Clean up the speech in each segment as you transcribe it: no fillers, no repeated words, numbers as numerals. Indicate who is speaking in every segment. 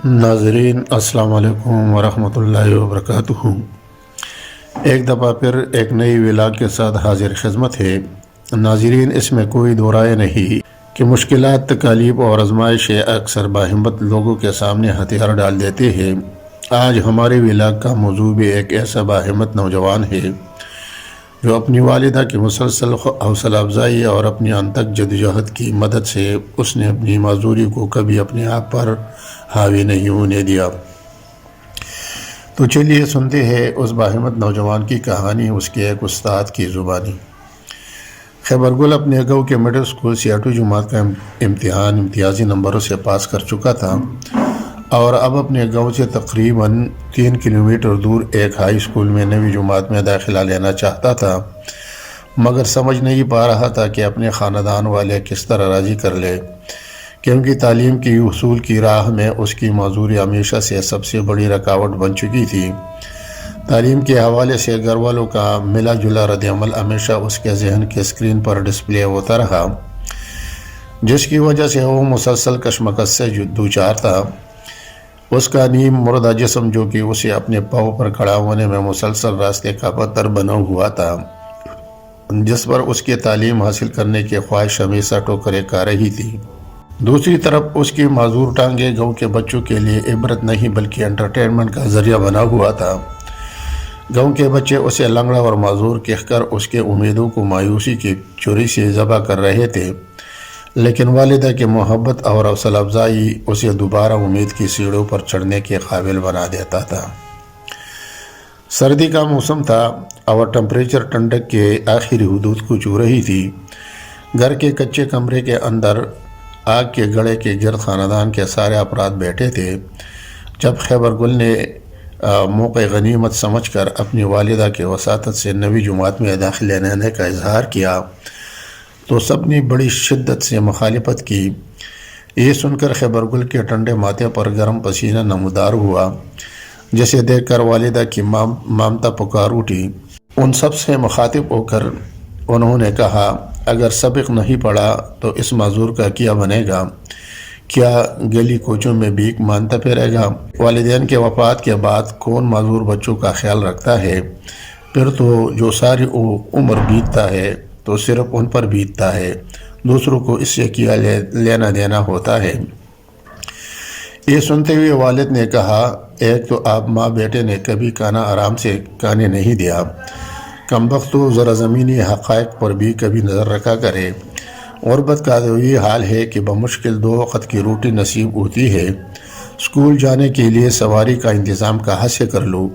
Speaker 1: ناظرین السلام علیکم ورحمۃ اللہ وبرکاتہ۔ ایک دفعہ پھر ایک نئی ولاگ کے ساتھ حاضر خدمت ہے۔ ناظرین، اس میں کوئی دو رائے نہیں کہ مشکلات، تکالیف اور آزمائشیں اکثر باہمت لوگوں کے سامنے ہتھیار ڈال دیتے ہیں۔ آج ہمارے ولاگ کا موضوع بھی ایک ایسا باہمت نوجوان ہے جو اپنی والدہ کی مسلسل حوصلہ افزائی اور اپنی انتھک جدوجہد کی مدد سے اس نے اپنی معذوری کو کبھی اپنے آپ پر حاوی نہیں ہونے دیا۔ تو چلیے سنتے ہیں اس باہمت نوجوان کی کہانی اس کے ایک استاد کی زبانی۔ خیبر گل اپنے گاؤں کے مڈل اسکول سے 8ویں جماعت کا امتحان امتیازی نمبروں سے پاس کر چکا تھا اور اب اپنے گاؤں سے تقریباً 3 کلومیٹر دور ایک ہائی اسکول میں 9ویں جماعت میں داخلہ لینا چاہتا تھا، مگر سمجھ نہیں پا رہا تھا کہ اپنے خاندان والے کس طرح راضی کر لے، کیونکہ تعلیم کی حصول کی راہ میں اس کی معذوری ہمیشہ سے سب سے بڑی رکاوٹ بن چکی تھی۔ تعلیم کے حوالے سے گھر والوں کا ملا جلا رد عمل ہمیشہ اس کے ذہن کے اسکرین پر ڈسپلے ہوتا رہا، جس کی وجہ سے وہ مسلسل کشمکش سے دوچار تھا۔ اس کا نیم مردہ جسم، جو کہ اسے اپنے پاؤں پر کھڑا ہونے میں مسلسل راستے کا پتھر بنا ہوا تھا، جس پر اس کی تعلیم حاصل کرنے کی خواہش ہمیشہ ٹوکریں کھا رہی تھی۔ دوسری طرف اس کی معذور ٹانگیں گاؤں کے بچوں کے لیے عبرت نہیں بلکہ انٹرٹینمنٹ کا ذریعہ بنا ہوا تھا۔ گاؤں کے بچے اسے لنگڑا اور معذور کہہ کر اس کے امیدوں کو مایوسی کی چھری سے ذبح کر رہے تھے، لیکن والدہ کی محبت اور حوصلہ افزائی اسے دوبارہ امید کی سیڑھیوں پر چڑھنے کے قابل بنا دیتا تھا۔ سردی کا موسم تھا اور ٹمپریچر ٹھنڈک کے آخری حدود کو چھو رہی تھی۔ گھر کے کچے کمرے کے اندر آگ کے گڑے کے گرد خاندان کے سارے افراد بیٹھے تھے۔ جب خیبر گل نے موقع غنیمت سمجھ کر اپنی والدہ کے وساطت سے 9ویں جماعت میں داخلہ لینے کا اظہار کیا تو سب نے بڑی شدت سے مخالفت کی۔ یہ سن کر خیبر گل کے ٹھنڈے ماتھے پر گرم پسینہ نمودار ہوا، جسے دیکھ کر والدہ کی ممتا پکار اٹھی۔ ان سب سے مخاطب ہو کر انہوں نے کہا، اگر سبق نہیں پڑھا تو اس معذور کا کیا بنے گا؟ کیا گلی کوچوں میں بھیک مانگتا پھرے گا؟ والدین کے وفات کے بعد کون معذور بچوں کا خیال رکھتا ہے؟ پھر تو جو ساری عمر بیتتا ہے تو صرف ان پر بیتتا ہے، دوسروں کو اس سے کیا لینا دینا ہوتا ہے۔ یہ سنتے ہوئے والد نے کہا، ایک تو آپ ماں بیٹے نے کبھی کھانا آرام سے کھانے نہیں دیا، کمبخت تو ذرا زمینی حقائق پر بھی کبھی نظر رکھا کرے۔ غربت کا تو یہ حال ہے کہ بمشکل 2 وقت کی روٹی نصیب ہوتی ہے، اسکول جانے کے لیے سواری کا انتظام کہاں سے کر لوں؟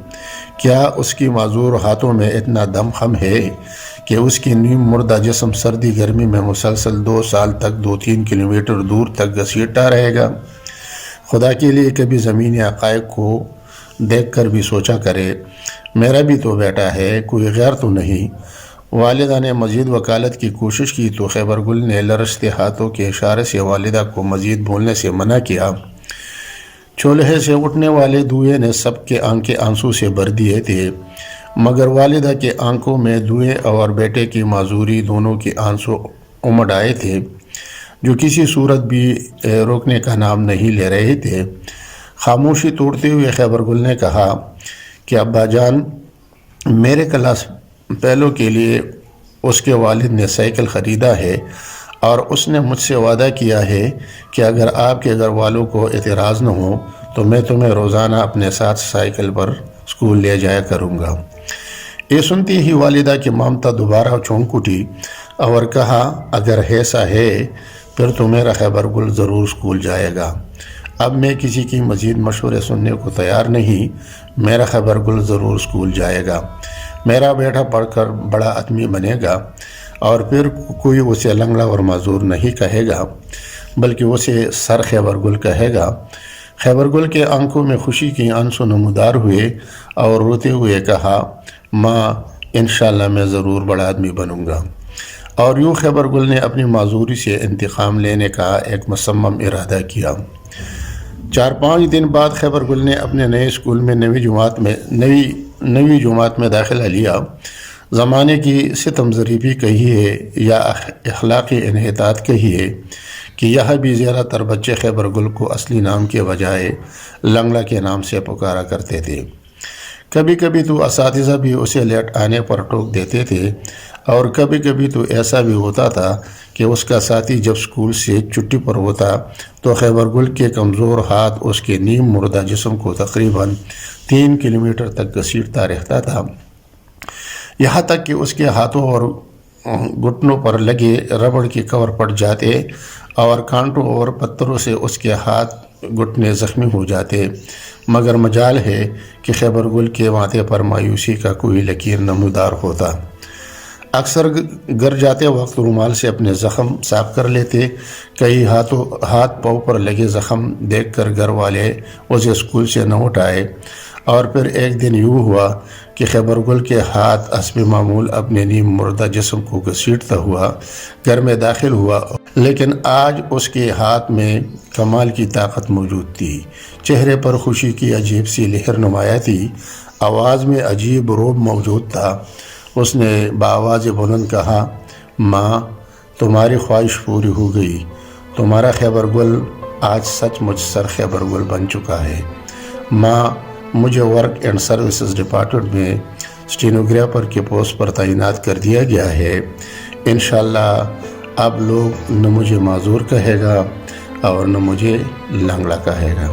Speaker 1: کیا اس کی معذور ہاتھوں میں اتنا دم خم ہے کہ اس کی نیم مردہ جسم سردی گرمی میں مسلسل 2 سال تک 2-3 کلومیٹر دور تک گھسیٹتا رہے گا؟ خدا کے لیے کبھی زمینی حقائق کو دیکھ کر بھی سوچا کرے، میرا بھی تو بیٹا ہے، کوئی غیر تو نہیں۔ والدہ نے مزید وکالت کی کوشش کی تو خیبر گل نے لرزتے ہاتھوں کے اشارے سے والدہ کو مزید بولنے سے منع کیا۔ چولہے سے اٹھنے والے دھوئیں نے سب کے آنکھیں آنسو سے بھر دیے تھے، مگر والدہ کے آنکھوں میں دھوئیں اور بیٹے کی معذوری دونوں کے آنسو امڈ آئے تھے، جو کسی صورت بھی روکنے کا نام نہیں لے رہے تھے۔ خاموشی توڑتے ہوئے خیبر گل نے کہا کہ ابا جان، میرے کلاس فیلو کے لیے اس کے والد نے سائیکل خریدا ہے اور اس نے مجھ سے وعدہ کیا ہے کہ اگر آپ کے گھر والوں کو اعتراض نہ ہو تو میں تمہیں روزانہ اپنے ساتھ سائیکل پر اسکول لے جایا کروں گا۔ یہ سنتی ہی والدہ کی ممتا دوبارہ چونک اٹھی اور کہا، اگر ایسا ہے پھر تو میرا خیبر گل ضرور اسکول جائے گا۔ اب میں کسی کی مزید مشورے سننے کو تیار نہیں، میرا خیبر گل ضرور اسکول جائے گا۔ میرا بیٹا پڑھ کر بڑا آدمی بنے گا اور پھر کوئی اسے لنگڑا اور معذور نہیں کہے گا، بلکہ اسے سر خیبر گل کہے گا۔ خیبر گل کے آنکھوں میں خوشی کی آنسو نمودار ہوئے اور روتے ہوئے کہا، ماں انشاءاللہ میں ضرور بڑا آدمی بنوں گا۔ اور یوں خیبر گل نے اپنی معذوری سے انتقام لینے کا ایک مصمم ارادہ کیا۔ 4-5 دن بعد خیبر گل نے اپنے نئے اسکول میں 9ویں جماعت میں داخلہ لیا۔ زمانے کی ستم ظریفی کہیے یا اخلاقی انحطاط کہیے کہ یہاں بھی زیادہ تر بچے خیبر گل کو اصلی نام کے بجائے لنگڑا کے نام سے پکارا کرتے تھے۔ کبھی کبھی تو اساتذہ بھی اسے لیٹ آنے پر ٹوک دیتے تھے، اور کبھی کبھی تو ایسا بھی ہوتا تھا کہ اس کا ساتھی جب اسکول سے چھٹی پر ہوتا تو خیبر گل کے کمزور ہاتھ اس کے نیم مردہ جسم کو تقریباً 3 کلومیٹر تک گھسیٹتا رہتا تھا، یہاں تک کہ اس کے ہاتھوں اور گھٹنوں پر لگے ربڑ کے کور پڑ جاتے اور کانٹوں اور پتھروں سے اس کے ہاتھ گھٹنے زخمی ہو جاتے، مگر مجال ہے کہ خیبر گل کے ماتھے پر مایوسی کا کوئی لکیر نمودار ہوتا۔ اکثر گھر جاتے وقت رومال سے اپنے زخم صاف کر لیتے۔ کئی ہاتھ پاؤں پر لگے زخم دیکھ کر گھر والے اسے اسکول سے نہ اٹھائے، اور پھر ایک دن یوں ہوا کہ خیبر گل کے ہاتھ حسب معمول اپنے نیم مردہ جسم کو گھسیٹتا ہوا گھر میں داخل ہوا، لیکن آج اس کے ہاتھ میں کمال کی طاقت موجود تھی، چہرے پر خوشی کی عجیب سی لہر نمایاں تھی، آواز میں عجیب روب موجود تھا۔ اس نے بآواز بلند کہا، ماں، تمہاری خواہش پوری ہو گئی، تمہارا خیبر گل آج سچ مچ سر خیبر گل بن چکا ہے۔ ماں، مجھے ورک اینڈ سروسز ڈپارٹمنٹ میں اسٹینوگرافر کے پوسٹ پر تعینات کر دیا گیا ہے۔ انشاءاللہ اب لوگ نہ مجھے معذور کہے گا اور نہ مجھے لنگڑا کہے گا۔